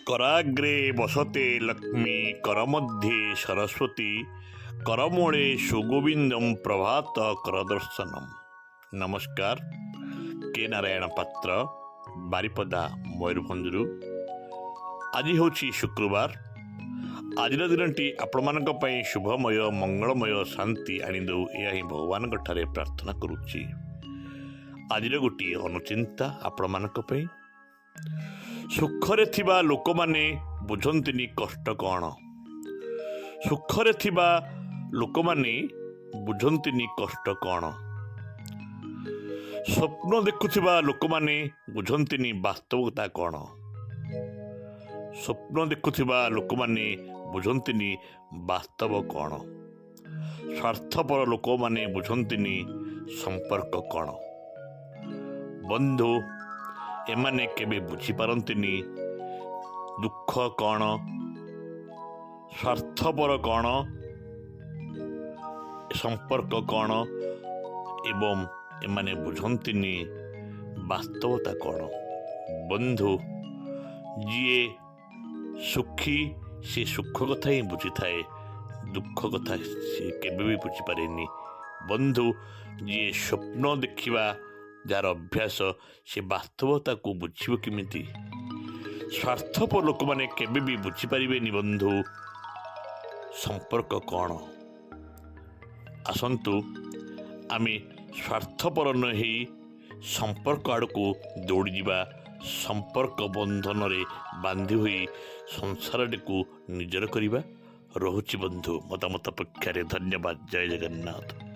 कराग्रे वसते लक्ष्मी करमध्ये सरस्वती करमूले सुगोविंदम प्रभात करदर्शनम। नमस्कार, के नारायण पात्र बारिपदा मयूरभंजरू। आज हूँ शुक्रवार। आज दिन आपण शुभमय मंगलमय शांति आनीदौ यह ही भगवान ठारे प्रार्थना करुच्ची। आज गोटे अनुचिंता आपण सुखरे थिबा लोक माने बुझंतिनी कष्ट कौन। सुखरे थिबा लोक माने बुझंतिनी कष्ट कौन। स्वप्न देखुथिबा लोक माने बुझंतिनी वास्तवता कौन। स्वप्न देखुथिबा लोक माने बुझंतिनी वास्तव कौन। स्वार्थपर लोक माने बुझंतिनी संपर्क कौन। बंधु एमाने केबे बुझीपारंतिनी दुख कौन, स्वार्थपर कौन, संपर्क कौन एवं एमाने बुझंतिनी वास्तवता कौन। बंधु जीए सुखी से सुख कथा ही बुझी थाए, दुख कथा से केबे भी बुझी पारेनी। बंधु जीए स्वप्न देखिबा जार अभ्यास से वास्तवता को बुझिब किमिति। स्वार्थपर लोक माने केबे भी बुझीपारे बंधु संपर्क कौन। आसंतु आमे स्वार्थपर न ही संपर्क आड़ को दौड़ी जावा। संपर्क बंधन रे बांधि हुई संसार को निजर करिबा। रहुछि बंधु मतामत अपेक्षा। धन्यवाद। जय जगन्नाथ।